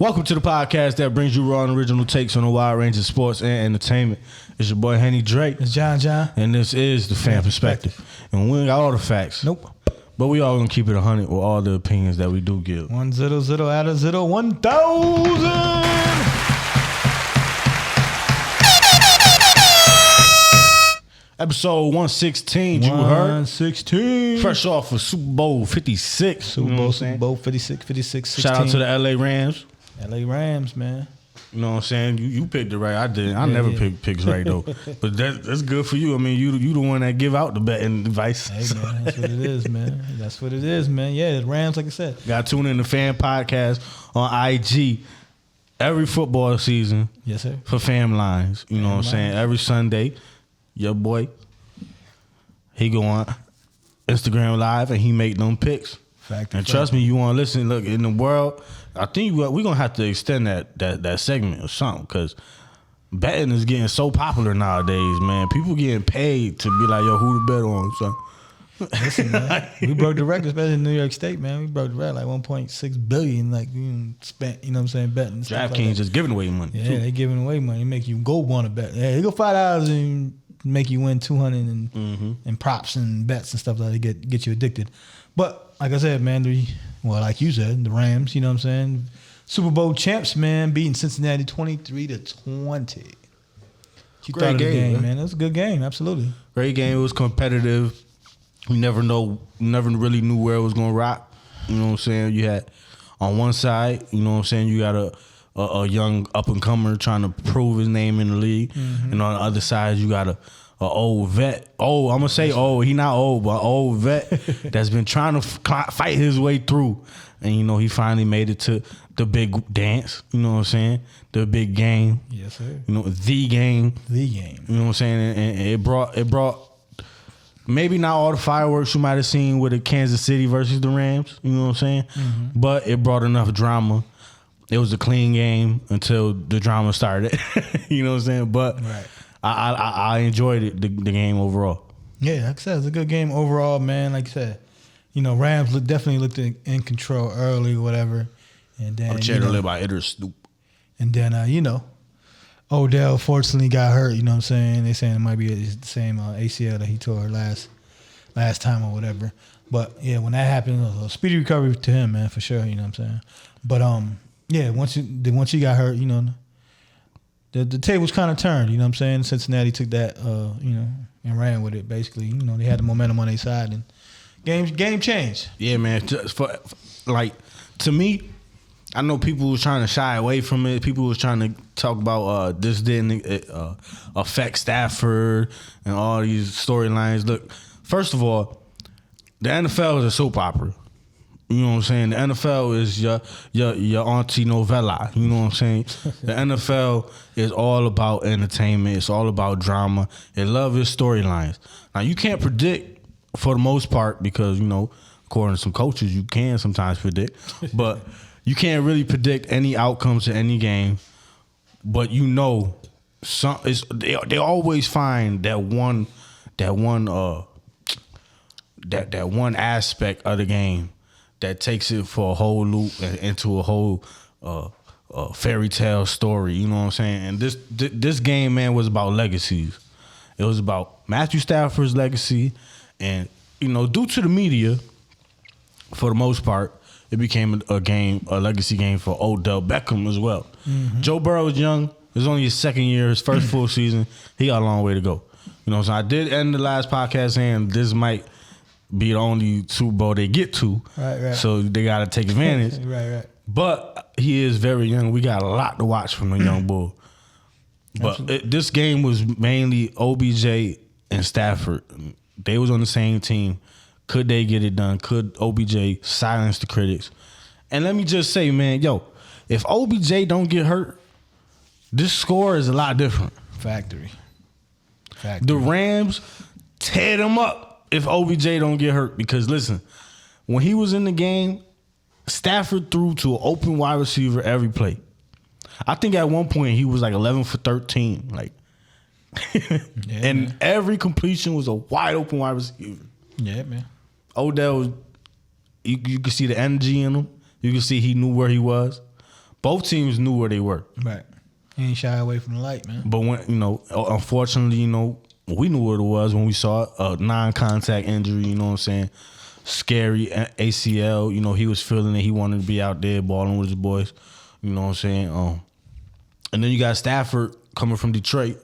Welcome to the podcast that brings you raw and original takes on a wide range of sports and entertainment. It's your boy Henny Drake. It's John. And this is the Pham Perspective. And we ain't got all the facts. Nope. But we all gonna keep it 100 with all the opinions that we do give. 100 out of 0, 1,000. Episode 116, you heard? 116. Fresh off of Super Bowl 56. Super Bowl 56, 16. Shout out to the LA Rams. LA Rams, man. You know what I'm saying? You picked it right. I didn't. I never pick picks right though. But that's good for you. I mean, you the one that give out the betting advice. Hey man, that's what it is, man. That's what it is, man. Yeah, the Rams, like I said. Got to tune in the Pham podcast on IG every football season. Yes, sir. For Pham Lines. You know what I'm saying? Every Sunday, your boy, he go on Instagram Live and he make them picks. And trust me, you want to listen. Look, in the world, I think we're going to have to extend that segment or something because betting is getting so popular nowadays, man. People getting paid to be like, yo, who to bet on? So. Listen, man, we broke the record, especially in New York State, man. We broke the record, like $1.6 billion, like we spent, you know what I'm saying, betting. DraftKings like just giving away money. Yeah, they giving away money. They make you go want to bet. Yeah, they go $5 and make you win $200 and props and bets and stuff like that. Get you addicted. But like I said, man, like you said, the Rams, you know what I'm saying? Super Bowl champs, man, beating Cincinnati 23-20. Great game, man. It was a good game, absolutely. Great game. It was competitive. We never really knew where it was gonna rock. You know what I'm saying? You had on one side, you know what I'm saying, you got a young up and comer trying to prove his name in the league, and on the other side you got a old vet. Oh, I'm gonna say old. He not old, but old vet that's been trying to fight his way through, and you know he finally made it to the big dance. You know what I'm saying? The big game. Yes, sir. You know the game. The game. You know what I'm saying? And it brought. Maybe not all the fireworks you might have seen with the Kansas City versus the Rams. You know what I'm saying? But it brought enough drama. It was a clean game until the drama started. You know what I'm saying? But right. I enjoyed it, the game overall. Yeah, like I said, it was a good game overall, man. Like I said, you know, Rams definitely looked in control early or whatever. And then And then, you know, Odell fortunately got hurt, you know what I'm saying? They saying it might be the same ACL that he tore last time or whatever. But, yeah, when that happened, it was a speedy recovery to him, man, for sure, you know what I'm saying? But, yeah, once he got hurt, you know, the tables kind of turned, you know what I'm saying? Cincinnati took that, you know, and ran with it, basically. You know, they had the momentum on their side, and game changed. Yeah, man. Just to me, I know people was trying to shy away from it. People was trying to talk about this didn't affect Stafford and all these storylines. Look, first of all, the NFL is a soap opera. You know what I'm saying? The NFL is your auntie novella. You know what I'm saying? The NFL is all about entertainment. It's all about drama. It loves its storylines. Now, you can't predict for the most part because, you know, according to some coaches, you can sometimes predict. But you can't really predict any outcomes to any game. But you know, they always find that one aspect of the game that takes it for a whole loop and into a whole fairy tale story. You know what I'm saying? And this game, man, was about legacies. It was about Matthew Stafford's legacy, and you know, due to the media, for the most part, it became a legacy game for Odell Beckham as well. Joe Burrow was young. It was only his second year, his first full season. He got a long way to go. You know, so I did end the last podcast saying this might be the only Super Bowl they get to. Right. So they got to take advantage. Right. But he is very young. We got a lot to watch from the young bull. But this game was mainly OBJ and Stafford. They was on the same team. Could they get it done? Could OBJ silence the critics? And let me just say, man, if OBJ don't get hurt, this score is a lot different. Factory. The Rams tear them up if OBJ don't get hurt. Because listen, when he was in the game, Stafford threw to an open wide receiver every play. I think at one point he was like 11 for 13. Like, and every completion was a wide open wide receiver. Yeah, man. Odell was, you could see the energy in him. You could see he knew where he was. Both teams knew where they were. Right. He ain't shy away from the light, man. But when unfortunately, we knew what it was when we saw it, a non-contact injury. You know what I'm saying? Scary ACL. He was feeling it. He wanted to be out there balling with his boys. You know what I'm saying? And then you got Stafford coming from Detroit.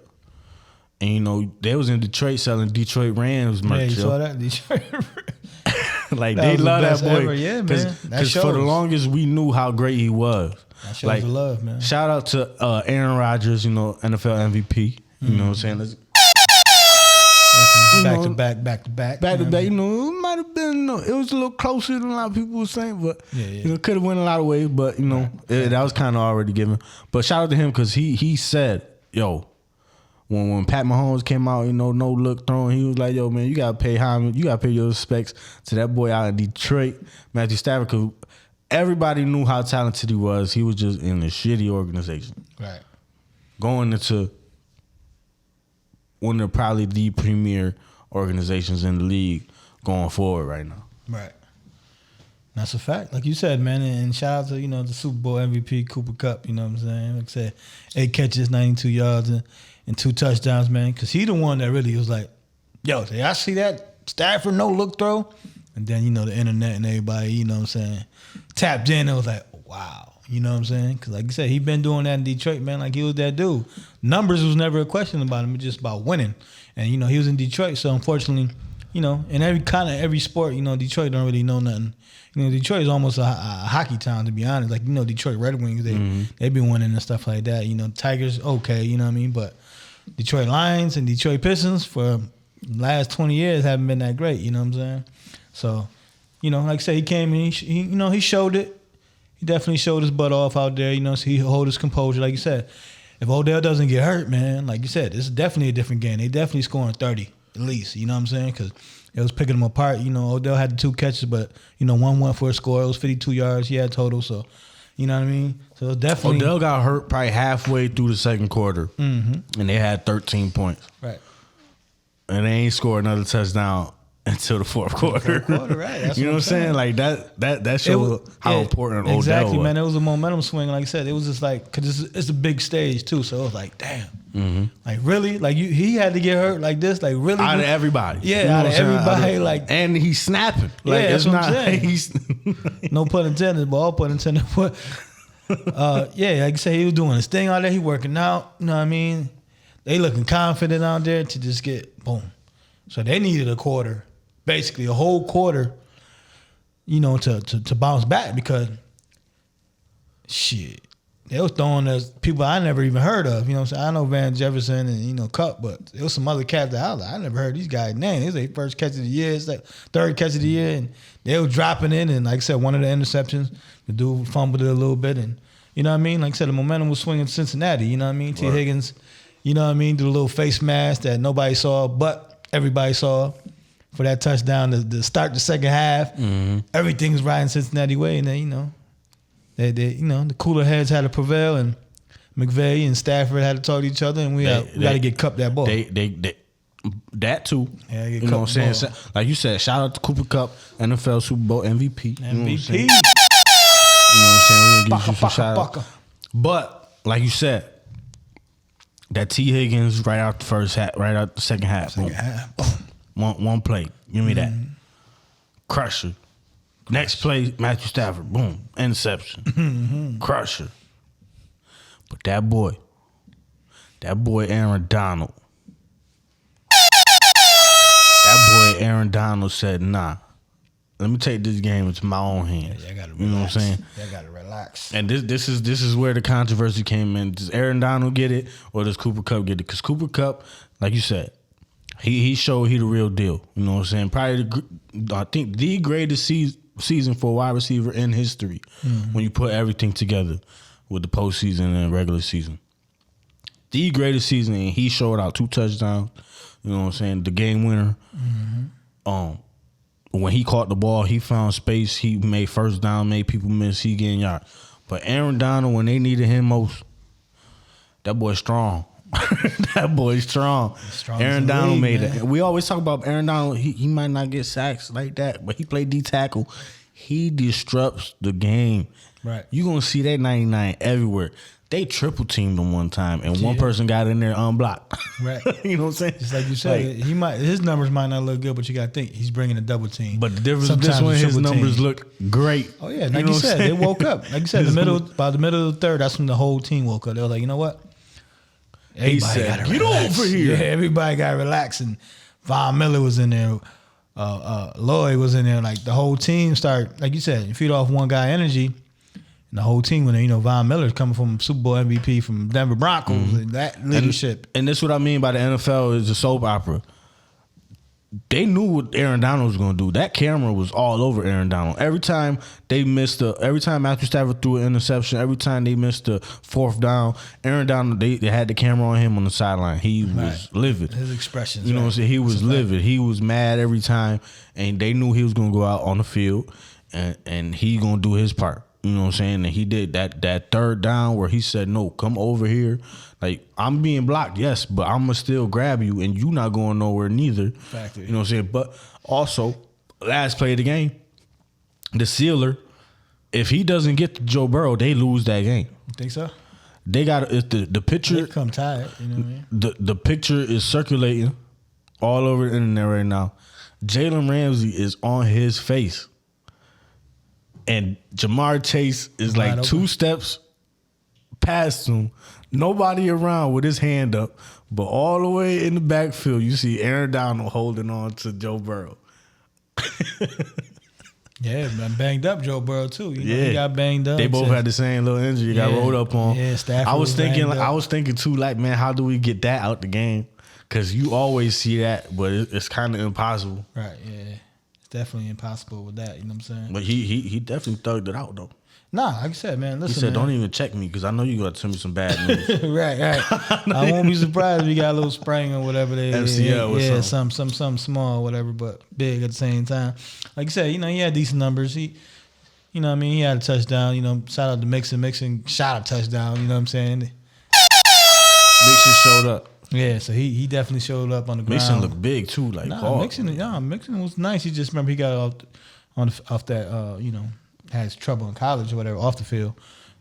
And, they was in Detroit selling Detroit Rams merch. Yeah, you saw that? Detroit Like, they love that boy. Ever. Yeah, man. Because for the longest, we knew how great he was. That shows the love, man. Shout out to Aaron Rodgers, NFL MVP. You know what I'm saying? Back to back. It might have been, it was a little closer than a lot of people were saying, but could have went a lot of ways, but, that was kind of already given. But shout out to him because he said, yo, when Pat Mahomes came out, no look thrown, he was like, yo, man, you got to pay homage, you got to pay your respects to that boy out in Detroit, Matthew Stafford, because everybody knew how talented he was. He was just in a shitty organization. Right. Going into one of probably the premier organizations in the league going forward right now. Right. That's a fact. Like you said, man, and shout out to, the Super Bowl MVP, Cooper Kupp, you know what I'm saying? Like I said, 8 catches, 92 yards, and 2 touchdowns, man, because he the one that really was like, yo, did I see that Stafford no-look throw? And then, the internet and everybody, you know what I'm saying, tapped in and was like, wow. You know what I'm saying? Because like I said, he been doing that in Detroit, man. Like he was that dude. Numbers was never a question about him. It was just about winning. And, he was in Detroit. So unfortunately, in every sport, Detroit don't really know nothing. Detroit is almost a hockey town, to be honest. Like, Detroit Red Wings, they been winning and stuff like that. Tigers, okay, you know what I mean? But Detroit Lions and Detroit Pistons for the last 20 years haven't been that great, you know what I'm saying? So, like I said, he came and he showed it. He definitely showed his butt off out there, so he hold his composure. Like you said, if Odell doesn't get hurt, man, like you said, it's definitely a different game. They definitely scoring 30 at least, you know what I'm saying? Because it was picking them apart. Odell had the 2 catches, but, one went for a score. It was 52 yards he had total, so, you know what I mean? So definitely. Odell got hurt probably halfway through the second quarter, and they had 13 points. Right. And they ain't scored another touchdown until the fourth quarter. Right. That's you know what I'm saying? Like that shows how important Odell was. Exactly, man. It was a momentum swing. Like I said, it was just like, because it's a big stage too. So it was like, damn. Like really? Like he had to get hurt like this? Like really? Out of everybody. Yeah, out of everybody. Like, and he's snapping. Like, yeah, it's that's what not. I'm saying. No pun intended, but all pun intended. But like I said, he was doing his thing out there. He working out. You know what I mean? They looking confident out there to just get boom. So they needed a quarter. Basically, a whole quarter, to bounce back because, shit, they was throwing us people I never even heard of. You know what I'm saying? I know Van Jefferson and, Kupp, but there was some other cats that I was like, I never heard these guys' names. It was their first catch of the year. It's like third catch of the year, and they were dropping in. And like I said, one of the interceptions, the dude fumbled it a little bit. And, you know what I mean? Like I said, the momentum was swinging Cincinnati. You know what I mean? T. Higgins, you know what I mean? Did a little face mask that nobody saw, but everybody saw. For that touchdown to start the second half, everything's riding Cincinnati way, and then they the cooler heads had to prevail, and McVay and Stafford had to talk to each other, and we got to get Kupp that ball. They that too. Yeah, you know what I'm saying? Like you said, shout out to Cooper Kupp, NFL Super Bowl MVP. You know what I'm saying? You know what I'm saying? We're gonna give you some shout out. But like you said, that T. Higgins right out the second half. Boom. One play. Give me that. Crusher. Next play, Matthew Stafford. Boom. Interception. Crusher. But that boy Aaron Donald. Aaron Donald said, nah. Let me take this game into my own hands. Yeah, I gotta relax. You know what I'm saying? I gotta relax. And this is where the controversy came in. Does Aaron Donald get it or does Cooper Kupp get it? Because Cooper Kupp, like you said, He showed he the real deal. You know what I'm saying? Probably, I think, the greatest season for a wide receiver in history when you put everything together with the postseason and regular season. The greatest season, and he showed out 2 touchdowns. You know what I'm saying? The game winner. When he caught the ball, he found space. He made first down, made people miss. He getting yards. But Aaron Donald, when they needed him most, that boy's strong. That boy's strong. Aaron Donald made it. We always talk about Aaron Donald. He might not get sacks like that, but he played D tackle. he disrupts the game. Right. You're going to see that 99 everywhere. They triple teamed him one time, and one person got in there unblocked. Right. You know what I'm saying? Just like you said, his numbers might not look good, but you got to think he's bringing a double team. But the difference is this one, his numbers look great. Oh yeah, like you said, they woke up. Like you said, by the middle of the third, that's when the whole team woke up. They were like, you know what? He said, "Get over here!" Yeah, everybody got relaxed, and Von Miller was in there. Lloyd was in there. Like the whole team started. Like you said, you feed off one guy energy. And the whole team, when Von Miller's coming from Super Bowl MVP from Denver Broncos, and that leadership. And that's what I mean by the NFL is a soap opera. They knew what Aaron Donald was going to do. That camera was all over Aaron Donald. Every time Matthew Stafford threw an interception, every time they missed the fourth down, Aaron Donald, they had the camera on him on the sideline. He was livid. His expressions. You know what I'm saying? He was livid. He was mad every time, and they knew he was going to go out on the field, and he going to do his part. You know what I'm saying? And he did that third down where he said, no, come over here. Like, I'm being blocked, yes, but I'm going to still grab you, and you not going nowhere neither. Factory. You know what I'm saying? But also, last play of the game, the sealer, if he doesn't get to Joe Burrow, they lose that game. You think so? They got the picture. They come tired, you know what I mean? The picture is circulating all over the internet right now. Jalen Ramsey is on his face. And Jamar Chase is like two steps past him. Nobody around with his hand up. But all the way in the backfield, you see Aaron Donald holding on to Joe Burrow. Yeah, man, banged up Joe Burrow too. He got banged up. They both had the same little injury. He got rolled up on. Yeah, Stafford I was thinking too, like, man, how do we get that out the game? Because you always see that, but it's kind of impossible. Right, yeah. Definitely impossible with that, you know what I'm saying? But he definitely thugged it out, though. Nah, like I said, man, listen, he said, don't even check me because I know you got to send me some bad news. right. I won't be surprised if you got a little sprain or whatever they MCL or something. something small or whatever, but big at the same time. Like I said, he had decent numbers. He had a touchdown. Shout out to Mixon shot a touchdown, you know what I'm saying? Mixon showed up. Yeah, so he definitely showed up on the ground. Mixon looked big too, like Mixon was nice. He just remember he got off that had trouble in college or whatever off the field.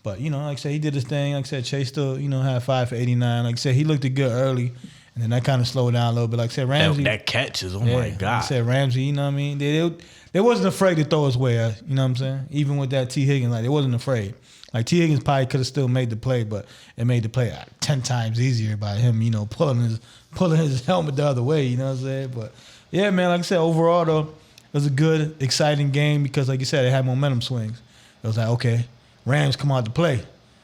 But like I said, he did his thing. Like I said, Chase still had 5 for 89. Like I said, he looked good early, and then that kind of slowed down a little bit. Like I said, Ramsey that catch is my god. Like I said, Ramsey, you know what I mean? They wasn't afraid to throw his way. You know what I'm saying? Even with that T Higgins, like they wasn't afraid. Like T Higgins probably could have still made the play, but it made the play 10 times easier by him, pulling his helmet the other way. You know what I'm saying? But yeah, man, like I said, overall though, it was a good, exciting game because, like you said, it had momentum swings. It was like, okay, Rams come out to play.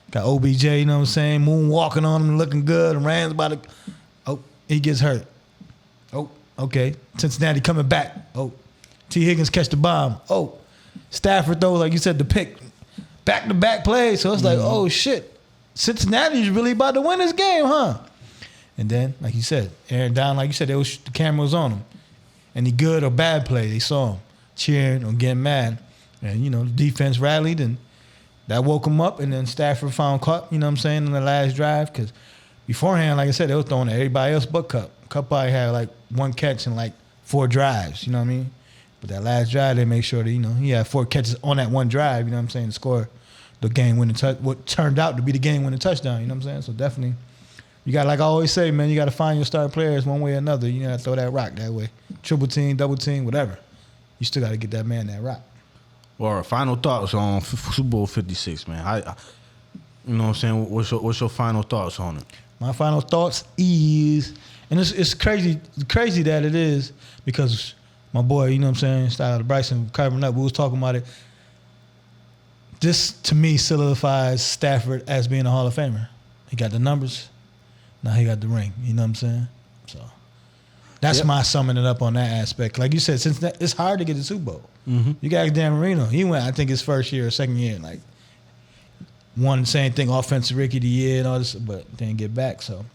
Got OBJ, you know what I'm saying, moonwalking on him, looking good. And Rams about to, he gets hurt. Oh, okay, Cincinnati coming back. Oh, T Higgins catch the bomb. Oh, Stafford throws, like you said, the pick. Back-to-back plays. So it's like, oh, shit. Cincinnati's really about to win this game, huh? And then, like you said, Aaron Donald, like you said, the camera was on him. Any good or bad play, they saw him cheering or getting mad. And, the defense rallied, and that woke him up. And then Stafford found Cup, in the last drive. Because beforehand, like I said, they were throwing at everybody else but Cup. Cup probably had, like, 1 catch and, like, 4 drives, you know what I mean? But that last drive, they made sure that, he had 4 catches on that 1 drive, you know what I'm saying, to score the game-winning what turned out to be the game-winning touchdown, you know what I'm saying? So definitely, you got, like I always say, man, you got to find your star players one way or another. You got to throw that rock that way. Triple team, double team, whatever. You still got to get that man that rock. Well, final thoughts on Super Bowl 56, man. You know what I'm saying? What's your final thoughts on it? My final thoughts is, and it's crazy that it is because my boy, you know what I'm saying, Style Bryson carving up, we was talking about it. This, to me, solidifies Stafford as being a Hall of Famer. He got the numbers. Now he got the ring. You know what I'm saying? So that's my summing it up on that aspect. Like you said, since it's hard to get the Super Bowl. Mm-hmm. You got Dan Marino. He went, I think, his first year or second year, like won the same thing, offensive rookie of the year and all this, but didn't get back. So,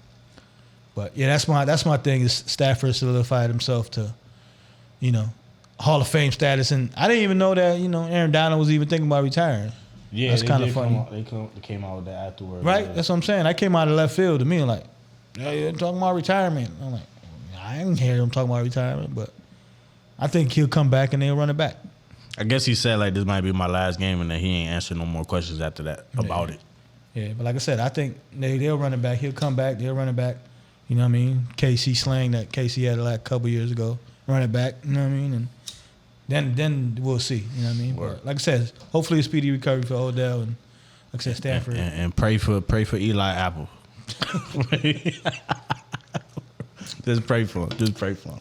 but yeah, that's my thing. Is Stafford solidified himself to, Hall of Fame status, and I didn't even know that Aaron Donald was even thinking about retiring. Yeah, that's kind of funny. They came out with that afterwards. Right, that's what I'm saying. I came out of left field to me like, yeah, you're talking about retirement. I'm like, I didn't hear him talking about retirement, but I think he'll come back and they'll run it back. I guess he said like this might be my last game, and then he ain't answered no more questions after that about it. Yeah, but like I said, I think they'll run it back. He'll come back. They'll run it back. You know what I mean? KC slang that KC had like a couple years ago. Run it back. You know what I mean? And then we'll see. You know what I mean? But like I said, hopefully a speedy recovery for Odell and like I said, Stafford. And pray for Eli Apple. Just pray for him. Just pray for him.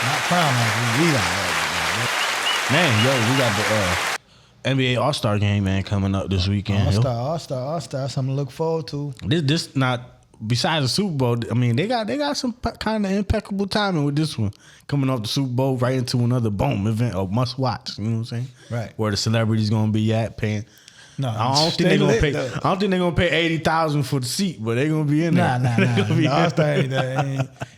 Not Pham like Eli. Man, yo, we got the NBA All-Star game, man, coming up this weekend. All-Star, something to look forward to. This not besides the Super Bowl. I mean, they got some kind of impeccable timing with this one coming off the Super Bowl right into another boom event or must watch. You know what I'm saying? Right. Where the celebrities gonna be at paying. No, I don't think they're gonna pay $80,000 for the seat, but they're gonna be in there. Nah. The All-Star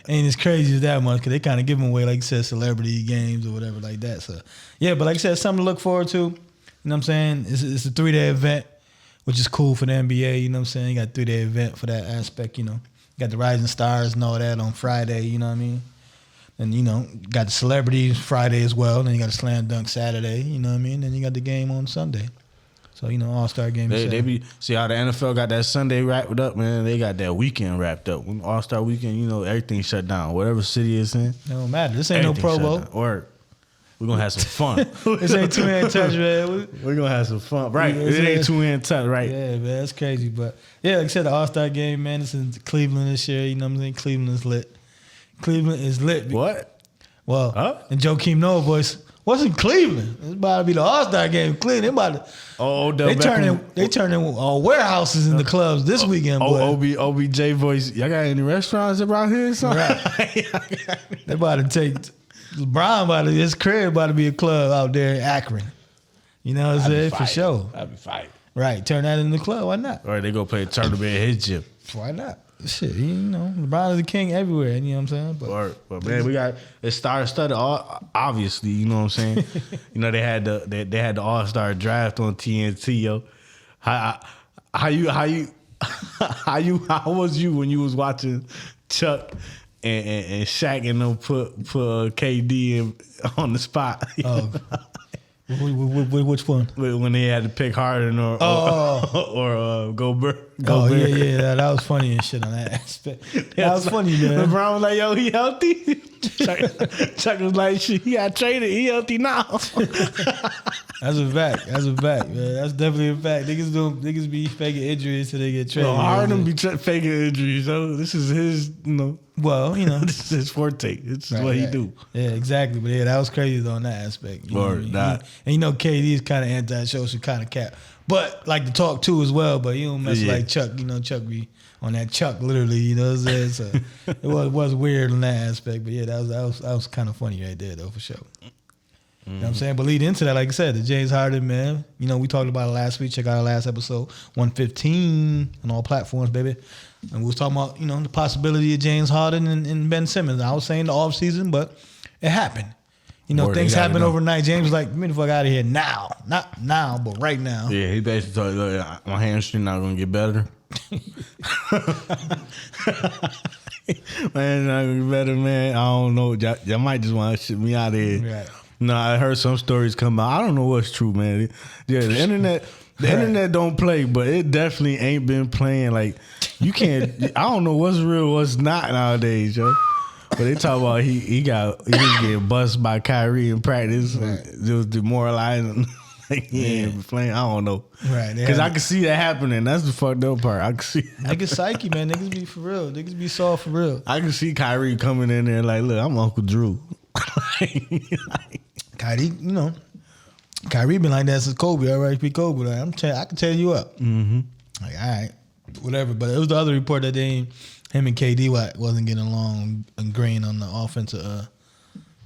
ain't as crazy as that much because they kind of give them away, like you said, celebrity games or whatever like that. So yeah, but like I said, something to look forward to. You know what I'm saying? It's a 3-day event, which is cool for the NBA. You know what I'm saying? You got a 3-day event for that aspect. You know, you got the Rising Stars and all that on Friday. You know what I mean? And you know, got the celebrities Friday as well. Then you got a slam dunk Saturday. You know what I mean? Then you got the game on Sunday. So you know, All-Star game. They see how the NFL got that Sunday wrapped up, man. They got that weekend wrapped up. When All-Star weekend, you know, everything shut down. Whatever city it's in, it don't matter. This ain't no Pro Bowl. Or we're gonna have some fun. This ain't two-hand touch, man. We're gonna have some fun, right? It ain't two-hand touch, right? Yeah, man, that's crazy. But yeah, like I said, the All-Star game, man. It's in Cleveland this year. You know what I'm saying? Cleveland is lit. Cleveland is lit. What? Well, and Joakim Noah voice. What's in Cleveland? It's about to be the All-Star game in Cleveland. They turning warehouses into clubs this weekend, boy. OBJ voice. Y'all got any restaurants around here or something? Right. They about to take LeBron his crib about to be a club out there in Akron. You know what I'm saying? For sure. That'd be fight. Right. Turn that into the club. Why not? All right, they go play a tournament in his gym. Why not? Shit, you know, LeBron is the king everywhere. You know what I'm saying? But man, we got it star-studded. Obviously, you know what I'm saying. You know they had the All-Star draft on TNT. Yo, how was you when you was watching Chuck and Shaq and them put KD on the spot? Oh. Which one? When they had to pick Harden or Gobert. Yeah, that was funny and shit on that aspect. That was funny, man. LeBron was like, "Yo, he healthy." Chuck was like, "Shit, he got traded. He healthy now." That's a fact, man. That's definitely a fact. Niggas be faking injuries till they get traded. Well, Harden be faking injuries, so this is his, you know. Well, you know, this is his forte. This is what he do. Yeah, exactly. But yeah, that was crazy though on that aspect. You know what I mean? Not. And you know, KD is kind of anti-social, kind of cap, but like to talk too as well. But you don't mess like Chuck. You know, Chuck be on that Chuck literally. You know what I'm saying? So it was weird on that aspect. But yeah, that was kind of funny right there though for sure. You know what I'm saying? But lead into that, like I said, the James Harden, man. You know, we talked about it last week. Check out our last episode, 115 on all platforms, baby. And we was talking about, you know, the possibility of James Harden and Ben Simmons. I was saying the offseason, but it happened. You know, things happen overnight. James was like, get me the fuck out of here now. Not now, but right now. Yeah, he basically told you, my hamstring not going to get better. Man, not going to get better, man. I don't know. Y'all might just want to ship me out of here. Right. No, I heard some stories come out. I don't know what's true, man. Yeah, the internet don't play, but it definitely ain't been playing. Like, you can't. I don't know what's real, what's not nowadays, yo. But they talk about he was getting busted by Kyrie in practice. Right. It was demoralizing. Like, he ain't playing. I don't know. Right. Because I can see that happening. That's the fucked up part. I can see. Niggas psyche, man. Niggas be for real. Niggas be soft for real. I can see Kyrie coming in there like, look, I'm Uncle Drew. Kyrie, you know, Kyrie been like that since Kobe. R.I.P. Kobe. Like, I can tell you up. Mm-hmm. Like, all right, whatever. But it was the other report that him and KD wasn't getting along, agreeing on the offensive,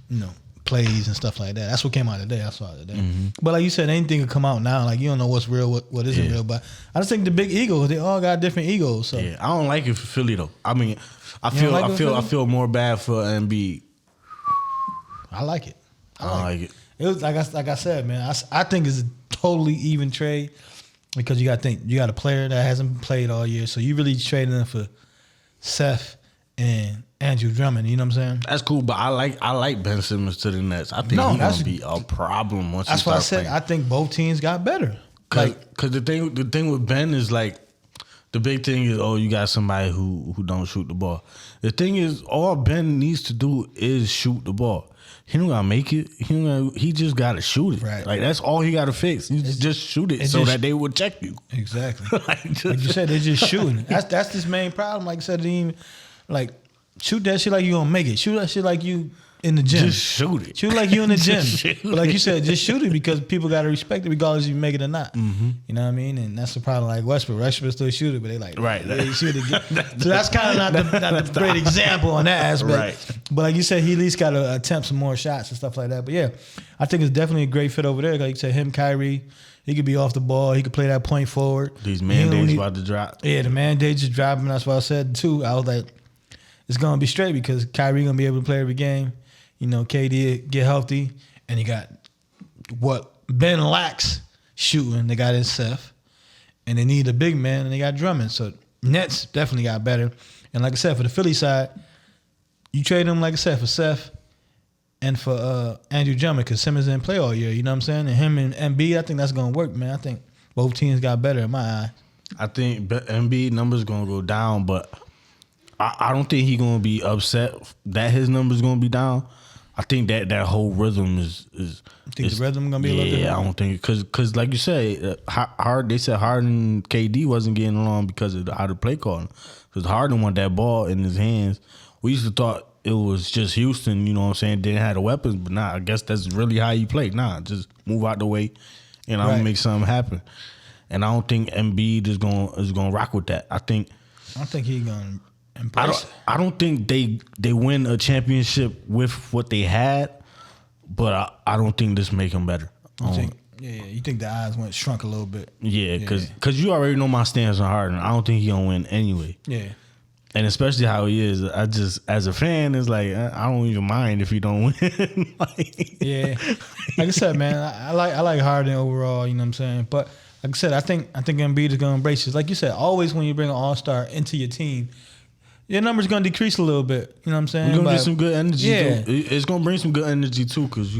you know, plays and stuff like that. That's what came out today. I saw it today. Mm-hmm. But like you said, anything could come out now. Like, you don't know what's real, what isn't real. But I just think the big egos, they all got different egos. So. Yeah, I don't like it for Philly though. I mean, I feel more bad for Embiid. I like it. I don't like it. It was like I said, man. I think it's a totally even trade because you got a player that hasn't played all year, so you really trading them for Seth and Andrew Drummond. You know what I'm saying? That's cool, but I like Ben Simmons to the Nets. I think he's gonna be a problem once. That's he why I starts said playing. I think both teams got better. Cause the thing with Ben is like the big thing is you got somebody who don't shoot the ball. The thing is all Ben needs to do is shoot the ball. He don't gotta make it. He just gotta shoot it. Right. Like that's all he gotta fix. You just shoot it so that they will check you. Exactly. like you said, they're just shooting. That's his main problem. Like I said, shoot that shit like you gonna make it. Shoot that shit like you in the gym. Just shoot it. Shoot like you in the gym. But like you said, just shoot it because people gotta respect it regardless if you make it or not. Mm-hmm. You know what I mean? And that's the problem. Like Westbrook still shoot it, but they like right. Yeah, shoot it. So that's kind of not the great example on that aspect. Right. But like you said, he at least got to attempt some more shots and stuff like that. But yeah, I think it's definitely a great fit over there. Like you said, him, Kyrie. He could be off the ball. He could play that point forward. These mandates about to drop. Yeah, the mandates just dropping. That's what I said too. I was like, it's gonna be straight because Kyrie gonna be able to play every game. You know, KD get healthy, and you got what Ben lacks shooting. They got in Seth, and they need a big man, and they got Drummond. So Nets definitely got better. And like I said, for the Philly side, you trade them like I said for Seth and for Andrew Drummond because Simmons didn't play all year. You know what I'm saying? And him and Embiid, I think that's gonna work, man. I think both teams got better in my eye. I think Embiid numbers gonna go down, but I don't think he's gonna be upset that his numbers gonna be down. I think that whole rhythm is. You think the rhythm gonna be a little different? Yeah, I don't think because like you said, they said Harden and KD wasn't getting along because of how the play calling. Because Harden want that ball in his hands. We used to thought it was just Houston, you know what I'm saying, didn't have the weapons, but nah, I guess that's really how you play. Nah, just move out the way, and I'm gonna make something happen. And I don't think Embiid is gonna rock with that. I think he's gonna. I don't think they win a championship with what they had, but I don't think this make them better. You think the odds shrunk a little bit? Yeah, because you already know my stance on Harden. I don't think he gonna win anyway. Yeah, and especially how he is. I just as a fan, it's like I don't even mind if he don't win. Yeah, like I said, man, I like Harden overall. You know what I'm saying? But like I said, I think Embiid is gonna embrace this. Like you said, always when you bring an all-star into your team, your number's gonna decrease a little bit. You know what I'm saying? You're gonna get some good energy. Yeah, it's gonna bring some good energy too, because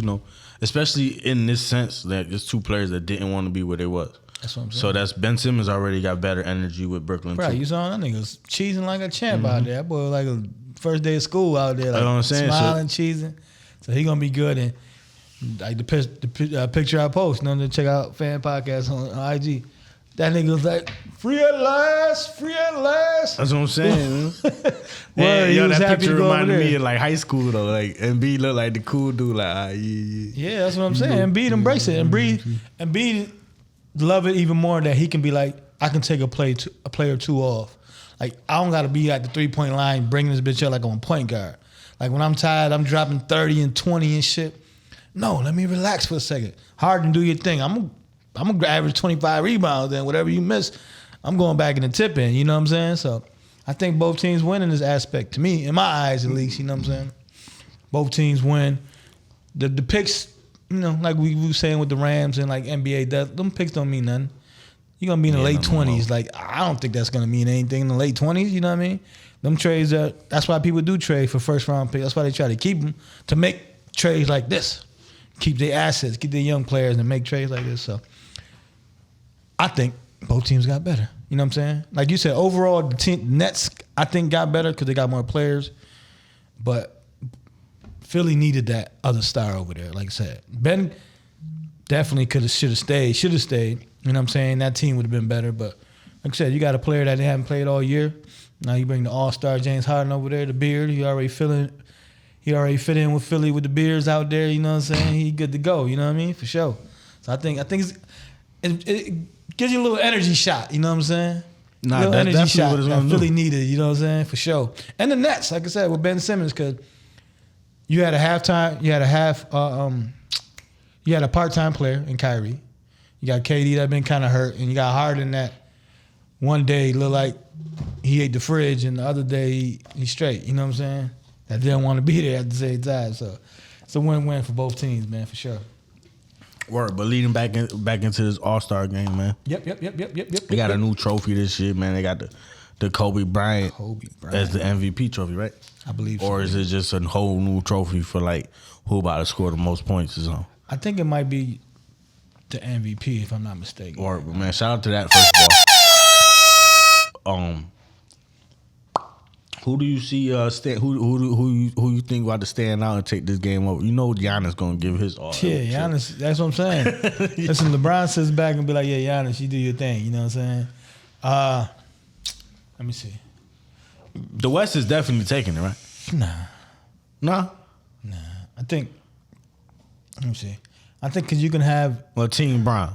especially in this sense that there's two players that didn't want to be where they was. That's what I'm saying. So that's Ben Simmons already got better energy with Brooklyn too. Right, you saw that nigga was cheesing like a champ out there. That boy was like a first day of school out there, like what I'm saying, smiling, cheesing. So he gonna be good. And like the picture I post, to check out Fan Podcast on IG. That nigga was like, free at last. That's what I'm saying. Well, that picture reminded me of like high school though. Like Embiid looked like the cool dude. Like, yeah, that's what I'm saying. Embiid embrace it. Embiid love it even more that he can be like, I can take a play or two off. Like I don't got to be at the 3-point line bringing this bitch up like I'm a point guard. Like when I'm tired, I'm dropping 30 and 20 and shit. No, let me relax for a second. Harden, do your thing. I'm gonna average 25 rebounds, and whatever you miss, I'm going back in the tip in. You know what I'm saying? So I think both teams win in this aspect. To me, in my eyes at least, you know what I'm saying? Both teams win. The picks, like we were saying with the Rams and like NBA, them picks don't mean nothing. You're gonna be in the late 20s. Like I don't think that's gonna mean anything in the late 20s. You know what I mean? Them trades that's why people do trade for first round picks. That's why they try to keep them to make trades like this. Keep their assets, keep their young players, and make trades like this. So I think both teams got better. You know what I'm saying? Like you said, overall, the Nets, I think, got better because they got more players. But Philly needed that other star over there, like I said. Ben definitely should have stayed. You know what I'm saying? That team would have been better. But like I said, you got a player that they haven't played all year. Now you bring the all-star James Harden over there, the beard. He already fit in with Philly with the beards out there. You know what I'm saying? He good to go. You know what I mean? For sure. So I think it gives you a little energy shot. You know what I'm saying? Nah, that's definitely shot what it's gonna do. Philly needed. You know what I'm saying? For sure. And the Nets, like I said, with Ben Simmons, because you had a halftime, you had a part-time player in Kyrie. You got KD that been kind of hurt, and you got Harden that one day looked like he ate the fridge, and the other day he's straight. You know what I'm saying? That didn't want to be there at the same time. So it's a win-win for both teams, man, for sure. Word, but leading back into this All-Star game, man. Yep. They got a new trophy this year, man. They got the Kobe Bryant as the MVP trophy, right? I believe Or is it just a whole new trophy for like who about to score the most points or something? I think it might be the MVP if I'm not mistaken. Or man, shout out to that first of all. Who do you see who you think about to stand out and take this game over? You know Giannis gonna give his all. Yeah, Giannis. That's what I'm saying. Listen, LeBron sits back and be like, "Yeah, Giannis, you do your thing." You know what I'm saying? Let me see. The West is definitely taking it, right? Nah. I think. Let me see. I think because you can have Team Brown.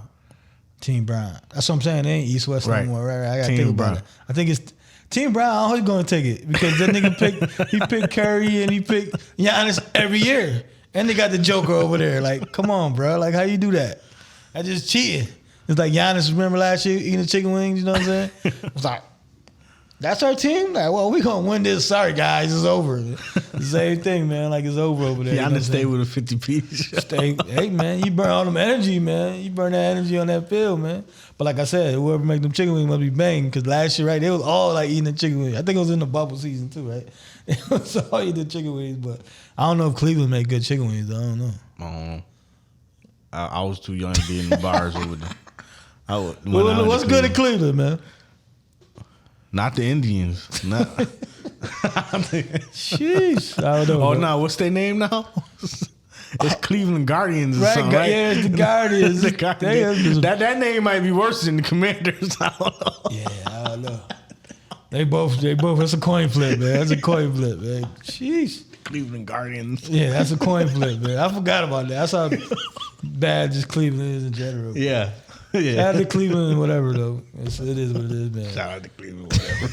That's what I'm saying. They ain't East West no more. Right. I gotta think about it. I think it's Team Brown. I always gonna take it because that nigga picked Curry and he picked Giannis every year, and they got the Joker over there. Like, come on, bro. Like, how you do that? That's just cheating. It's like Giannis. Remember last year eating the chicken wings? You know what I'm saying? It's like, that's our team? Like, well, we gonna win this. Sorry, guys, it's over. The same thing, man. Like, it's over there. Giannis stay with a 50-piece. Hey, man, you burn all them energy, man. You burn that energy on that field, man. But like I said, whoever make them chicken wings must be banging. Because last year, right, they was all like eating the chicken wings. I think it was in the bubble season too, right? It was all eating chicken wings. But I don't know if Cleveland make good chicken wings. I don't know. I was too young to be in the bars over there. What's good in Cleveland, man? Not the Indians. Nah. Sheesh. I don't know. Oh, no. What's their name now? It's Cleveland Guardians or something, right? Yeah, it's the Guardians. The Guardians. That name might be worse than the Commanders. I don't know. Yeah, I don't know. They both. That's a coin flip, man. That's a coin flip, man. Sheesh. Cleveland Guardians. Yeah, that's a coin flip, man. I forgot about that. That's how bad just Cleveland is in general. Yeah. Shout out to Cleveland and whatever, though. It is what it is, man. Shout out to Cleveland, whatever.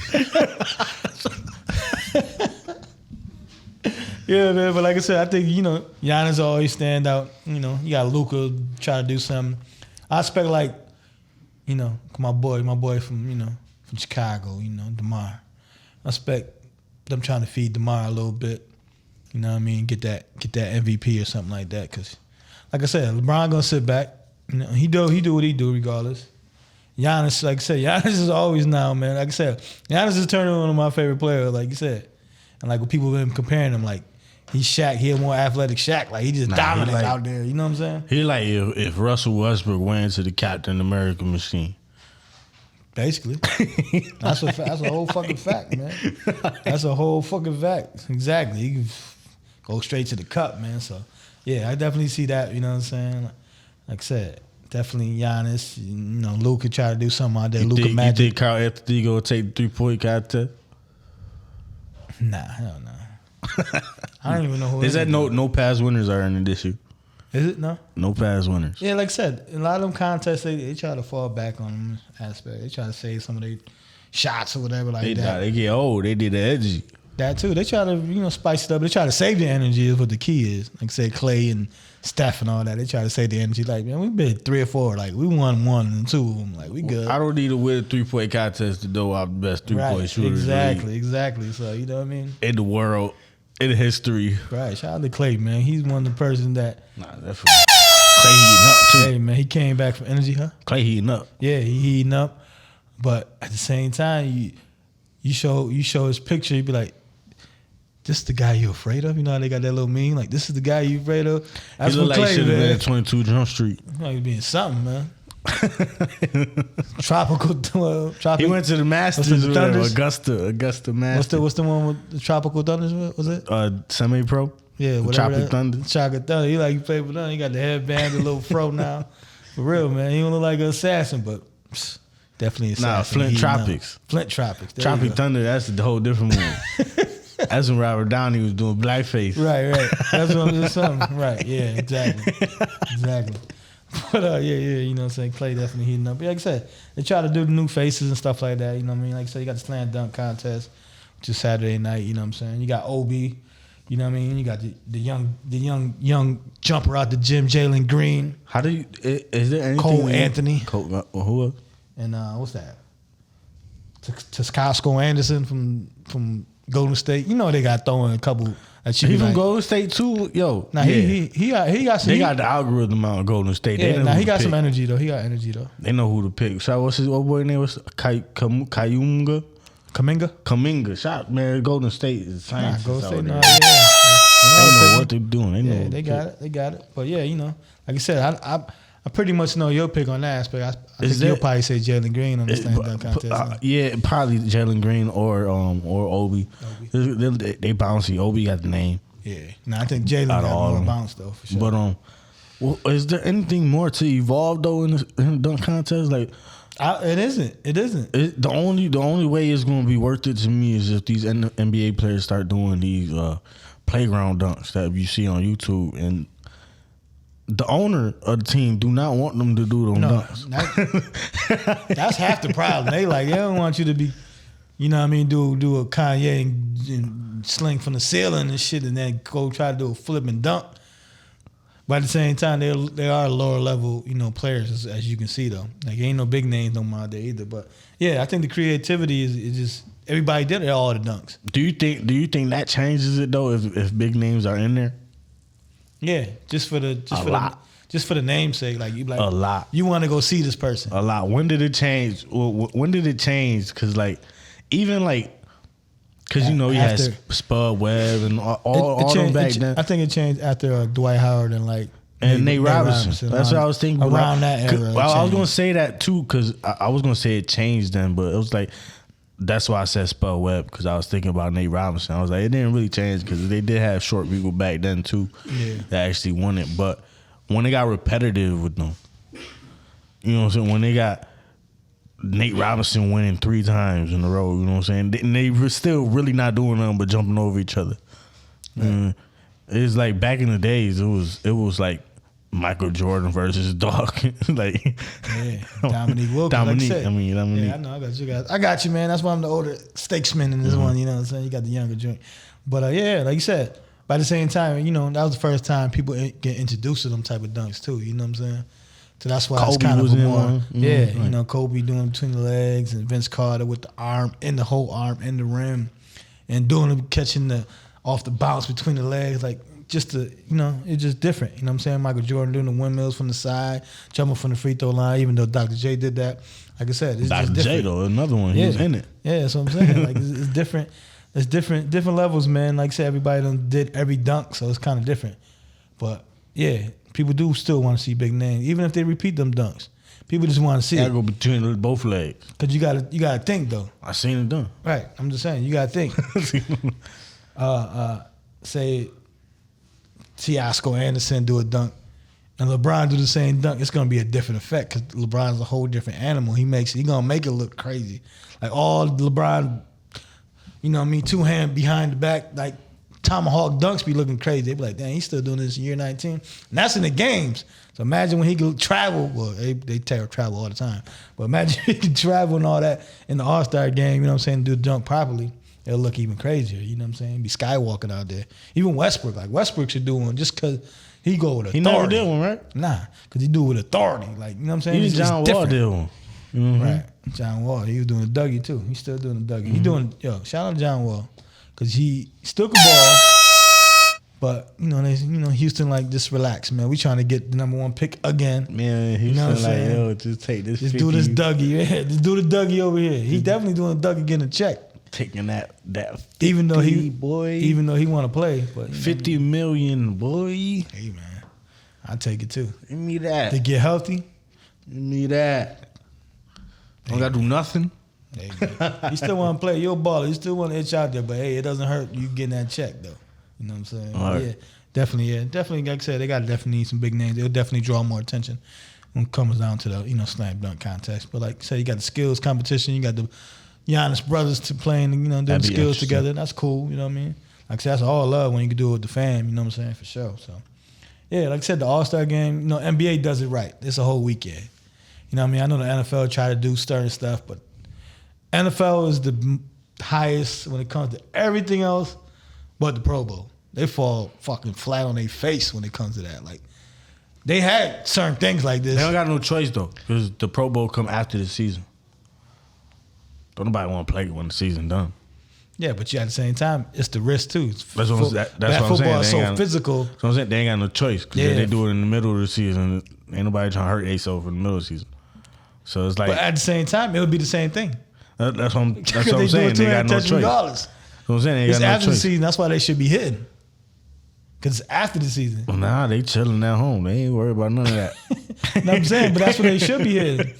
Yeah, man. But like I said, I think, Giannis always stand out. You got Luka try to do something. I expect, like, my boy from Chicago, DeMar. I expect them trying to feed DeMar a little bit. You know what I mean? Get that MVP or something like that. Because, like I said, LeBron going to sit back. He do what he do regardless. Giannis, like I said, Giannis is always now, man. Like I said, Giannis is turning one of my favorite players, like you said. And like when people been comparing him, like he's Shaq, he a more athletic Shaq. Like he just dominant out there. You know what I'm saying? He like if Russell Westbrook went into the Captain America machine. Basically. That's a whole fucking fact, man. That's a whole fucking fact. Exactly. He can go straight to the cup, man. So yeah, I definitely see that, you know what I'm saying? Like I said, definitely Giannis. Luka try to do something out there. Luka magic. You think Carl Anthony gonna take the 3-point contest? Nah, hell no. I don't even know who. Is that no past winners are in this year? Is it no? No past winners. Yeah, like I said, a lot of them contests they try to fall back on them aspect. They try to save some of their shots or whatever like that. They get old. They did the edgy. That too. They try to spice it up. They try to save the energy is what the key is. Like say Clay and Steph and all that. They try to save the energy. Like, man, we been 3 or 4. Like we won 1 and 2 of them. Like we good. I don't need to win a 3-point contest to know I'm the best 3-point shooter. Exactly. So you know what I mean? In the world, in history. Right. Shout out to Clay, man. He's one of the persons that. Nah, definitely. Clay heating up too. Hey man, he came back from energy, huh? Clay heating up. Yeah, he heating up. But at the same time, you show his picture, you be like, this is the guy you afraid of? You know how they got that little meme? Like, this is the guy you afraid of? That's he look like he should have been at 22 Jump Street. Like he being something, man. Tropical. He went to the Masters with Augusta Masters. What's the one with the Tropical Thunders? Was it? Semi-pro. Yeah, whatever. Tropic Thunder. Tropic Thunder. He played for them. He got the headband, the little fro now. For real, man. He don't look like an assassin, but definitely assassin. Nah, Flint Tropics. Flint Tropics. Tropic Thunder, that's the whole different movie. That's when Robert Downey was doing blackface. Right. That's what I'm something. Right, yeah, exactly. But yeah, you know what I'm saying? Clay definitely heating up. But like I said, they try to do the new faces and stuff like that, you know what I mean? Like I said, you got the slam dunk contest, which is Saturday night, you know what I'm saying? You got OB, you know what I mean? You got the young jumper out the gym, Jalen Green. How do you, is there anything? Cole Anthony. Who else? And what's that? Tascasco Anderson from Golden State. You know they got throwing a couple. He from Golden State too, yo. Nah, he got some. They got the algorithm out of Golden State. Yeah, nah, he got some energy though. He got energy though. They know who to pick. So what's his old boy name? Was Kayunga? Kuminga. Shot, man. Golden State is science. Golden State, they know what they're doing. They got it. But yeah, like I said, I pretty much know your pick on that aspect. I think you'll probably say Jalen Green on the slam dunk contest. Yeah, probably Jalen Green or Obi. They bouncy. Obi got the name. Yeah. I think Jalen got more bounce though for sure. But is there anything more to evolve though in the dunk contest? Like, it isn't. The only way it's going to be worth it to me is if these NBA players start doing these playground dunks that you see on YouTube, and the owner of the team do not want them to do them dunks. That's half the problem. They don't want you to be, do a Kanye and sling from the ceiling and shit, and then go try to do a flip and dunk. But at the same time, they are lower level, players as you can see though. Like ain't no big names no more there either. But yeah, I think the creativity is just everybody did it all the dunks. Do you think that changes it though if big names are in there? Yeah, just for the namesake, like you like a lot. You want to go see this person a lot. When did it change? When did it change? Because Because you had Spud Webb and all them back then. I think it changed after Dwight Howard and Nate Robinson. That's what I was thinking. Around that era. I was going to say that too because I was going to say it changed then, but it was that's why I said Spud Webb because I was thinking about Nate Robinson. I was like, it didn't really change because they did have short people back then too that actually won it. But when it got repetitive with them, you know what I'm saying? When they got Nate Robinson winning 3 times in a row, you know what I'm saying? And they were still really not doing nothing but jumping over each other. Right. It's like back in the days, it was like Michael Jordan versus Doc. Dominique Wilkins. Dominique. Yeah, I know. I got you guys. I got you, man. That's why I'm the older stakesman in this one. You know what I'm saying? You got the younger joint. But like you said, by the same time, that was the first time people get introduced to them type of dunks too. You know what I'm saying? So that's why Kobe it's kind of more, right. Kobe doing between the legs and Vince Carter with the arm and the whole arm and the rim, and catching off the bounce between the legs, it's just different. You know what I'm saying? Michael Jordan doing the windmills from the side, jumping from the free throw line, even though Dr. J did that. Like I said, it's Dr. just different. J though, another one, he was in it. Yeah, that's what I'm saying. It's different. It's different levels, man. Like I said, everybody done did every dunk, so it's kind of different. But yeah. People do still want to see big names, even if they repeat them dunks. People just want to see it. Go between both legs. Cause you gotta think though. I seen it done. Right. I'm just saying you gotta think. Say Tiasco Anderson do a dunk, and LeBron do the same dunk. It's gonna be a different effect because LeBron's a whole different animal. He gonna make it look crazy. Like all LeBron, 2-hand behind the back, tomahawk dunks be looking crazy. They be like, dang, he's still doing this in year 19. And that's in the games. So imagine when he could travel. Well, they travel all the time. But imagine he could travel and all that in the All-Star game, do the dunk properly. It'll look even crazier, you know what I'm saying? Be skywalking out there. Even Westbrook. Westbrook should do one just because he go with authority. He never did one, right? Nah, because he do it with authority. You know what I'm saying? Even John Wall did one. Mm-hmm. Right. John Wall. He was doing a Dougie, too. He's still doing a Dougie. Mm-hmm. Shout out to John Wall. Because he still can ball, but Houston just relax, man. We trying to get the number 1 pick again. Man, Houston just take this. Just do this Dougie, just do the Dougie over here. He definitely doing a Dougie, getting a check, taking that 50, even though he want to play, but $50 million, boy. Hey man, I take it too. Give me that. To get healthy. Give me that. Don't gotta do nothing. Hey, you still want to play. You're a baller. You still want to itch out there, but hey, it doesn't hurt you getting that check though. You know what I'm saying? Right. Yeah, definitely. Like I said, they got to definitely need some big names. They'll definitely draw more attention when it comes down to the slam dunk contest. But like I said, you got the skills competition. You got the Giannis brothers to playing. Doing the skills together. That's cool. You know what I mean? Like I said, that's all love when you can do it with the fam. You know what I'm saying? For sure. So yeah, like I said, the All-Star game. NBA does it right. It's a whole weekend. You know what I mean? I know the NFL try to do certain stuff, but NFL is the highest when it comes to everything else but the Pro Bowl. They fall fucking flat on their face when it comes to that. They had certain things like this. They don't got no choice, though, because the Pro Bowl come after the season. Don't nobody want to play when the season done. Yeah, but at the same time, it's the risk, too. That's what I'm saying. Football is so physical. So I'm saying they ain't got no choice, because if they do it in the middle of the season, ain't nobody trying to hurt themselves in the middle of the season. So it's like... But at the same time, it would be the same thing. That's what I'm saying. They got no choice. Regardless. That's what I'm saying. They got no after choice. the season. That's why they should be hitting. Because it's after the season. Well, nah, they chilling at home. They ain't worried about none of that. You know what I'm saying? But that's what they should be hitting.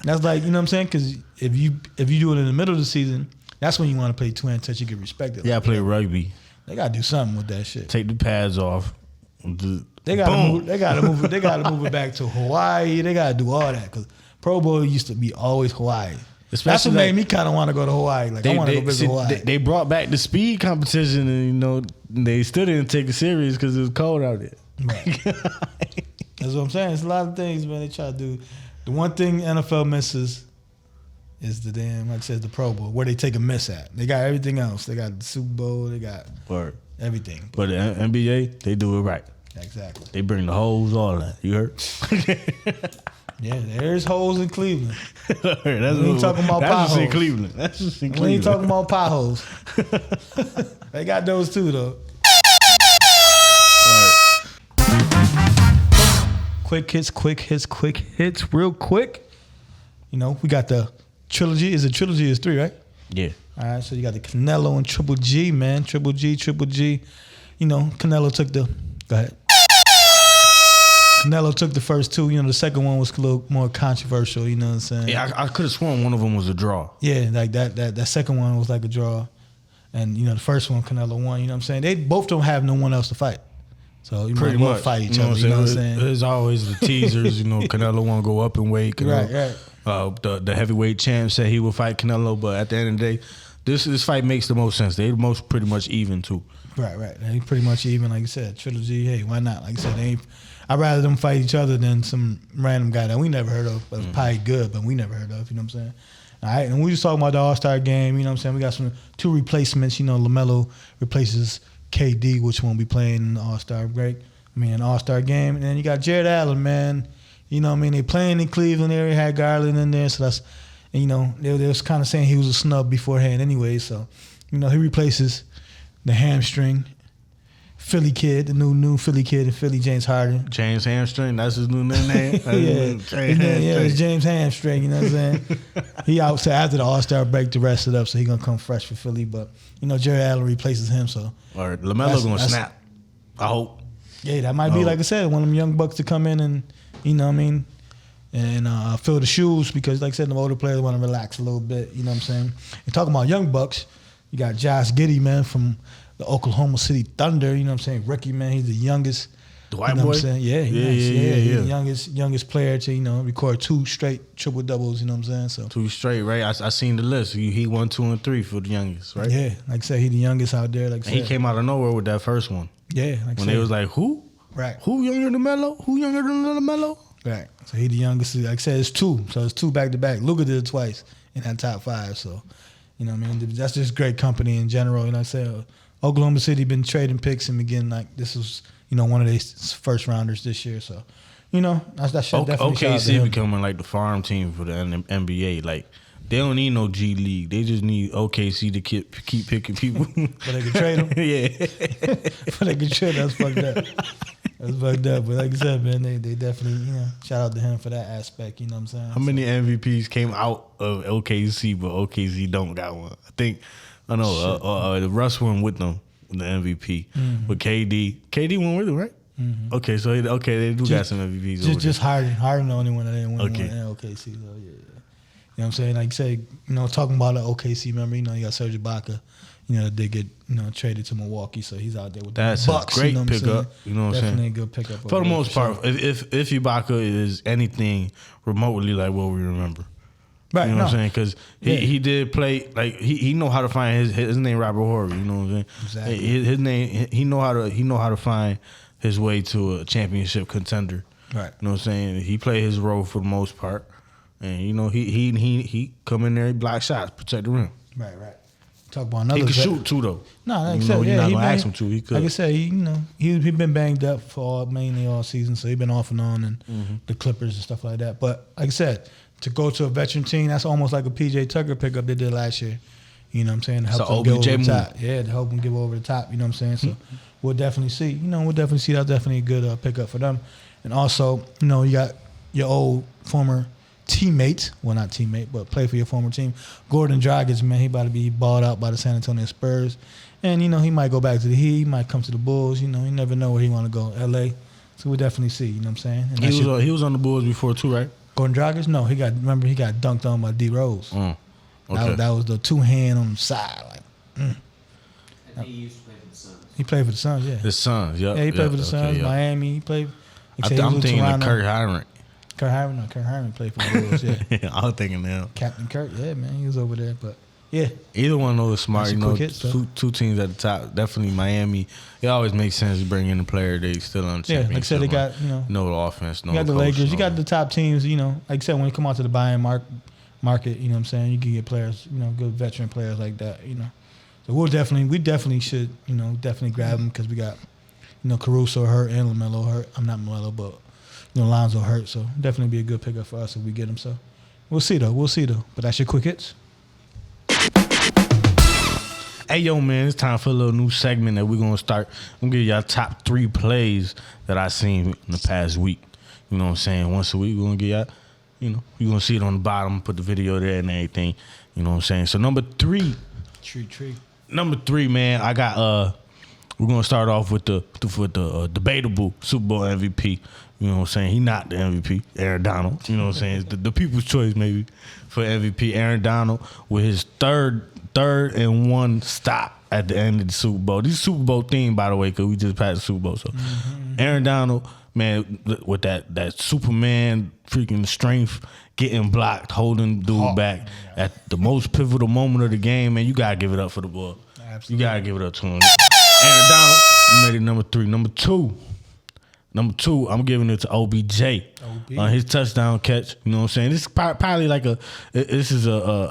That's like, you know what I'm saying? Because if you do it in the middle of the season, that's when you want to play two-hand touch. You get respected. Yeah, I play rugby. They gotta do something with that shit. Take the pads off. They gotta move. They gotta move it back to Hawaii. They gotta do all that because Pro Bowl used to be always Hawaii. Especially that's what made me kind of want to go to Hawaii. Like I want to go visit Hawaii. They brought back the speed competition, and they still didn't take it serious because it was cold out there. Right. That's what I'm saying. It's a lot of things, man. They try to do. The one thing NFL misses is the damn, like I said, the Pro Bowl, where they take a miss at. They got everything else. They got the Super Bowl. They got everything. But the NBA, they do it right. Exactly. They bring the hoes, all that. You heard? Yeah, there's hoes in Cleveland. We ain't talking about potholes. That's just in Cleveland. We ain't talking about potholes. They got those too, though. All right. Quick hits, real quick. We got the trilogy. Is it trilogy? Is 3, right? Yeah. All right, so you got the Canelo and Triple G, man. Triple G. Canelo took the... Go ahead. Canelo took the first 2. The second one was a little more controversial. You know what I'm saying? Yeah, I could have sworn one of them was a draw. Yeah, like that second one was like a draw. And, the first one, Canelo won. You know what I'm saying? They both don't have no one else to fight. So you might well fight each other. You know what I'm saying? There's always the teasers. Canelo want to go up in weight. Right. The heavyweight champ said he would fight Canelo, but at the end of the day, this fight makes the most sense. They're pretty much even too. Right. They pretty much even, like you said. Trilogy, hey, why not? Like I said, I'd rather them fight each other than some random guy that we never heard of, but probably good, but we never heard of. You know what I'm saying? All right, and we just talking about the All-Star game. You know what I'm saying? We got 2 replacements. LaMelo replaces KD, which won't be playing in the All-Star break. All-Star game. And then you got Jared Allen, man. You know what I mean? They playing in Cleveland area, had Garland in there, so that's, and, they was kind of saying he was a snub beforehand anyway, so, he replaces the hamstring Philly kid, the new Philly kid in Philly, James Harden. James Hamstring, that's his new name? It's James Hamstring, you know what I'm saying? He out after the All-Star break to rest it up, so he going to come fresh for Philly, but, Jared Allen replaces him, so. Or LaMelo going to snap, I hope. Yeah, that might be, like I said, one of them young bucks to come in and, and fill the shoes because, like I said, the older players want to relax a little bit, you know what I'm saying? And talking about young bucks, you got Josh Giddey, man, from the Oklahoma City Thunder, you know what I'm saying? Rookie, man, he's the youngest. The white boy? What I'm saying? Yeah. He's the youngest player to, record 2 straight triple doubles, you know what I'm saying? So 2 straight, right? I seen the list. He 1, 2, and 3 for the youngest, right? Yeah, like I said, he the youngest out there. Like I said. He came out of nowhere with that first one. Yeah, like when they was like, who? Right. Who younger than Melo? Who younger than LaMelo? Right. So he the youngest. Like I said, it's 2. So it's 2 back to back. Luka did it twice in that top 5. So, that's just great company in general. You know what I'm saying? Oklahoma City been trading picks and again, like this is, one of their first rounders this year. So, that shit definitely OKC becoming like the farm team for the NBA. Like, they don't need no G League. They just need OKC to keep picking people. But they can trade them? Yeah. But they can trade them. That's fucked up. That's fucked up. But like I said, man, they definitely, shout out to him for that aspect. You know what I'm saying? How many MVPs came out of OKC, but OKC don't got one? I think, the Russ won with them, the MVP. Mm-hmm. With KD won with him, right? Mm-hmm. Okay, so they do got some MVPs. Just Harden the only one that didn't win one in OKC. So yeah. You know what I'm saying? Like you said, talking about the OKC member, you got Serge Ibaka, that they get, traded to Milwaukee, so he's out there with the Bucks. That's a great pickup. You know what I'm saying? Definitely a good pickup. For the most part, if Ibaka is anything remotely like what we remember. Right, you know what I'm saying? Because he did play, like, he know how to find his name Robert Horry, you know what I'm saying? Exactly. His name, he know how to find his way to a championship contender. Right. You know what I'm saying? He played his role for the most part. And he come in there, he block shots, protect the rim. Right. Talk about another. He could shoot too, though. No, like I said, you're not gonna ask him to. He could. Like I said, he been banged up mainly all season, so he been off and on, and the Clippers and stuff like that. But like I said, to go to a veteran team, that's almost like a PJ Tucker pickup they did last year. You know what I'm saying? To help him get over the top. Yeah, to help him get over the top. You know what I'm saying? So we'll definitely see. That's definitely a good pickup for them. And also, you got your old former teammates. Well, not teammate, but play for your former team. Gordon Dragic, man, he about to be balled out by the San Antonio Spurs. And, he might go back to the Heat. He might come to the Bulls. You never know where he want to go. L.A. So we'll definitely see. You know what I'm saying? And he was on the Bulls before too, right? Gordon Dragic? No, he got dunked on by D Rose. Okay. That was the 2-hand on the side. Like, And he used to play for the Suns. He played for the Suns, yeah. The Suns, yeah. Yeah, he played for the Suns, Miami. He played. I'm thinking of Kurt Hiron. Kurt Hiron played for the Bulls, yeah. I was thinking now. Captain Kurt, yeah, man, he was over there, but yeah. Either one of those smart, hits, two teams at the top. Definitely Miami. It always makes sense to bring in a player they still on the championship. Yeah, like I said, they got no offense, no. You got the Lakers, you got the top teams. Like I said, when you come out to the buying market, you know what I'm saying, you can get players, good veteran players like that, So we definitely should, definitely grab them because we got, Caruso hurt and LaMelo hurt. I'm not LaMelo, but Lonzo hurt, so definitely be a good pickup for us if we get him. So we'll see though. But that's your quick hits. Hey, yo, man, it's time for a little new segment that we're going to start. I'm going to give y'all top 3 plays that I seen in the past week. You know what I'm saying? Once a week, we're going to give y'all, you're going to see it on the bottom, put the video there and everything. You know what I'm saying? So, number 3. Tree. Number 3, man, I got, we're going to start off with the debatable Super Bowl MVP. You know what I'm saying? He not the MVP, Aaron Donald. You know what I'm saying? It's the people's choice, maybe, for MVP. Aaron Donald with his third and 1 stop at the end of the Super Bowl. This is Super Bowl theme, by the way, because we just passed the Super Bowl. So, Aaron Donald, man, with that Superman freaking strength, getting blocked, holding dude back at the most pivotal moment of the game, man, you got to give it up for the boy. Absolutely. You got to give it up to him. Aaron Donald made it number 3. Number two, I'm giving it to OBJ on his touchdown catch. You know what I'm saying? This is probably like a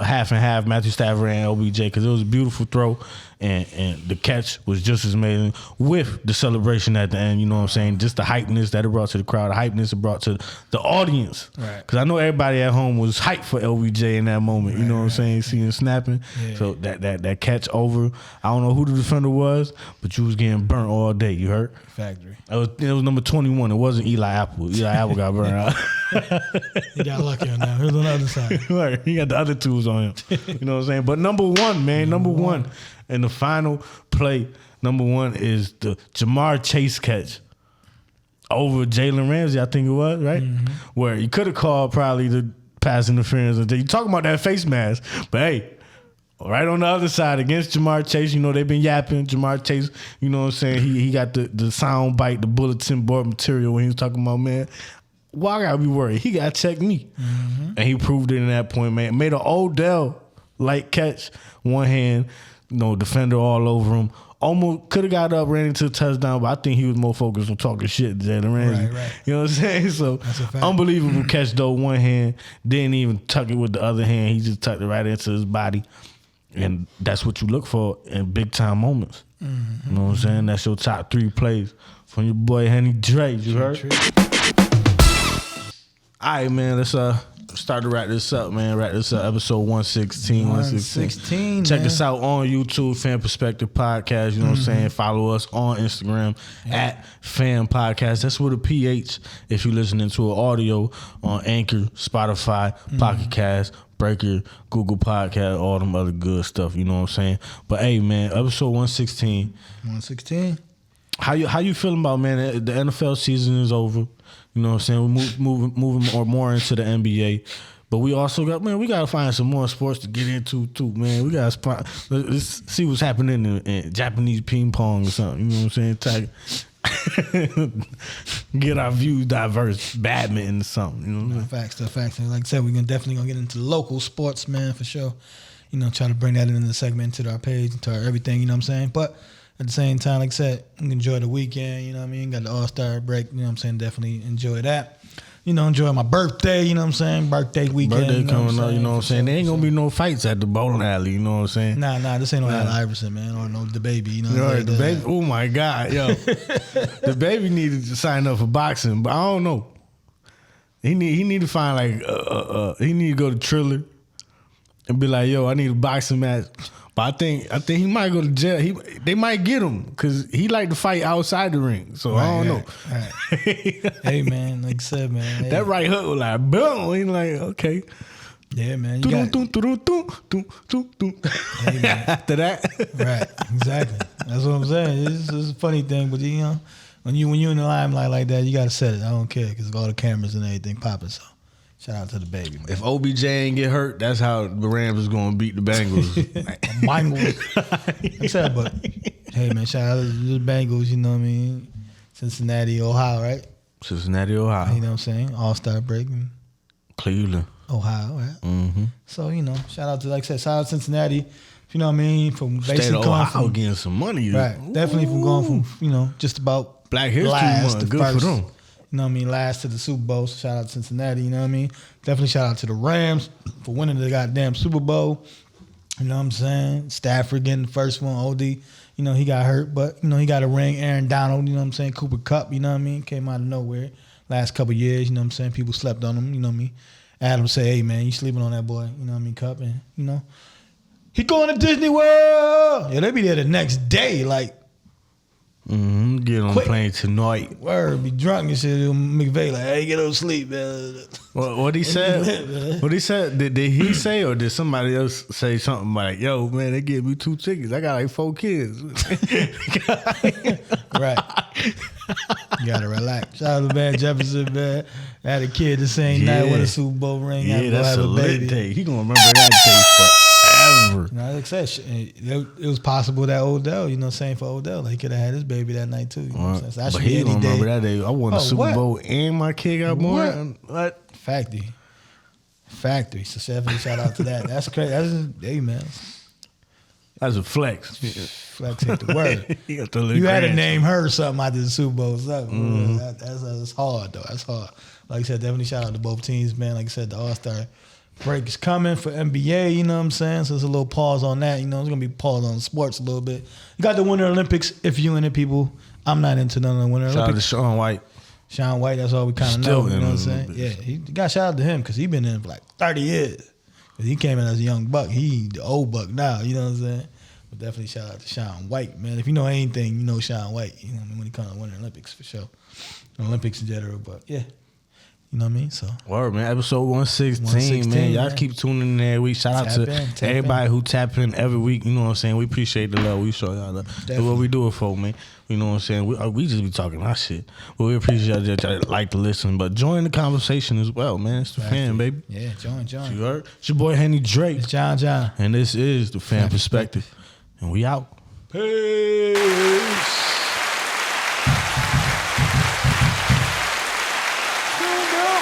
half and half, Matthew Stafford and OBJ, because it was a beautiful throw and the catch was just as amazing with the celebration at the end. You know what I'm saying? Just the hypeness that it brought to the crowd, the hypeness it brought to the audience. Right. Because I know everybody at home was hyped for OBJ in that moment. Right, you know what I'm saying? Seeing him snapping. Yeah. So that catch over. I don't know who the defender was, but you was getting burnt all day. You heard? Factory. It was number 21. It wasn't Eli Apple. Eli Apple got burned out. He got lucky on that. He was on the other side. Right. He got the other tools on him. You know what I'm saying? But number one, man, number one. And the final play, number 1, is the Jamar Chase catch over Jalen Ramsey, I think it was, right? Mm-hmm. Where you could have called probably the pass interference. You talking about that face mask, but hey, right on the other side against Jamar Chase, they've been yapping. Jamar Chase, you know what I'm saying? He got the sound bite, the bulletin board material when he was talking about, man, why I gotta be worried? He gotta check me. Mm-hmm. And he proved it in that point, man. Made an Odell-like catch, one hand, defender all over him. Almost could have got up, ran into a touchdown, but I think he was more focused on talking shit than Jalen Ramsey. Right. You know what I'm saying? So, unbelievable catch, though. One hand, didn't even tuck it with the other hand. He just tucked it right into his body. And that's what you look for in big-time moments. Mm-hmm. You know what I'm saying? That's your top 3 plays from your boy, Henny Dre. You heard? All right, man, let's start to wrap this up, man. Episode 116. 116. Check us out on YouTube, Fan Perspective Podcast. You know what I'm saying? Follow us on Instagram at Pham Podcast. That's with a PH if you're listening to an audio on Anchor, Spotify, Pocket Cast, Breaker, Google Podcast, all them other good stuff. You know what I'm saying? But hey, man, episode 116. 116. How you feeling about, man? The NFL season is over. You know what I'm saying? We're moving more into the NBA. But we also got, man, we got to find some more sports to get into too, man. We got to let's see what's happening in Japanese ping pong or something. You know what I'm saying? Get our views diverse. Badminton or something. You know what I'm saying? Facts. Like I said, we're definitely going to get into local sports, man, for sure. Try to bring that into the segment, into our page, into our everything, you know what I'm saying? But at the same time, like I said, enjoy the weekend, you know what I mean? Got the All-Star break, you know what I'm saying? Definitely enjoy that. Enjoy my birthday, you know what I'm saying? Birthday weekend. Birthday coming up, you know what I'm saying? There ain't going to be no fights at the bowling alley, you know what I'm saying? Nah, this ain't no Allen Iverson, man, or no the baby, you know what I'm saying? The baby, oh my God, yo. The baby needed to sign up for boxing, but I don't know. He need to find he need to go to Triller and be like, yo, I need a boxing match. But I think he might go to jail. They might get him because he like to fight outside the ring. So I don't know. Right. Hey man, like I said, man, hey. That right hook was like boom. He like okay. Yeah, man. You got hey, man. After that, right? Exactly. That's what I'm saying. It's a funny thing, but you know, when you in the limelight like that, you gotta set it. I don't care because all the cameras and everything popping. So. Shout out to the baby, man. If OBJ ain't get hurt, that's how the Rams is going to beat the Bengals. Bengals. I said, but hey, man, shout out to the Bengals, you know what I mean? Cincinnati, Ohio, right? Cincinnati, Ohio. You know what I'm saying? All-Star break. Cleveland. Ohio, right? Mm-hmm. So, you know, shout out to, like I said, shout out to Cincinnati. You know what I mean? From basically State of Ohio getting some money. Right. Ooh. Definitely from going from, you know, just about Black History Month. Good first, for them. You know what I mean? Last to the Super Bowl. So shout out to Cincinnati. You know what I mean? Definitely shout out to the Rams for winning the goddamn Super Bowl. You know what I'm saying? Stafford getting the first one. OD, you know, he got hurt, but, you know, he got a ring. Aaron Donald, you know what I'm saying? Cooper Kupp, you know what I mean? Came out of nowhere. Last couple of years, you know what I'm saying? People slept on him, you know what I mean? Adam say, hey, man, you sleeping on that boy, you know what I mean? Kupp, and, you know, he going to Disney World. Yeah, they be there the next day, like, get on the plane tonight. Word, be drunk and shit. McVay like, hey, get on sleep, man. What he said? What he said? Did he say or did somebody else say something like, yo, man, they gave me 2 tickets. I got like 4 kids. Right. You gotta relax. Shout out to Van Jefferson, man. I had a kid the same night with a Super Bowl ring. Yeah, that's a lit day. He gonna remember that day forever. You know, like I said, it was possible that Odell, you know, same for Odell, like he could have had his baby that night too. You know what I'm saying? So but he gonna remember that day. I won the Super Bowl and my kid got born. What? Factory. So definitely shout out to that. That's crazy. That's hey man. That's a flex. Flex hit the word. You had to name her something after the Super Bowl. Mm-hmm. That's hard though. That's hard. Like I said, definitely shout out to both teams, man. Like I said, the All-Star break is coming for NBA, you know what I'm saying? So there's a little pause on that. You know, there's going to be pause on sports a little bit. You got the Winter Olympics, if you into people. I'm not into none of the Winter Olympics. Shout out to Shaun White. Shaun White, that's all we kind of know, you know what I'm saying? Yeah, he got shout out to him because he been in for like 30 years. He came in as a young buck. He the old buck now, you know what I'm saying? But definitely shout out to Shaun White, man. If you know anything, you know Shaun White. You know what I mean? When it comes to Winter Olympics, for sure. Olympics in general, but yeah. You know what I mean? So word, man. Episode 116, man. Y'all keep tuning in every week. Shout out to everybody who tap in every week. You know what I'm saying? We appreciate the love. We show y'all love. That's what we do it for, man. You know what I'm saying? We just be talking our shit. But we appreciate that y'all like to listen. But join the conversation as well, man. It's the Pham, baby. Yeah, join. You heard? It's your boy, Henny Drake. It's John. And this is the Pham Perspective. And we out. Peace.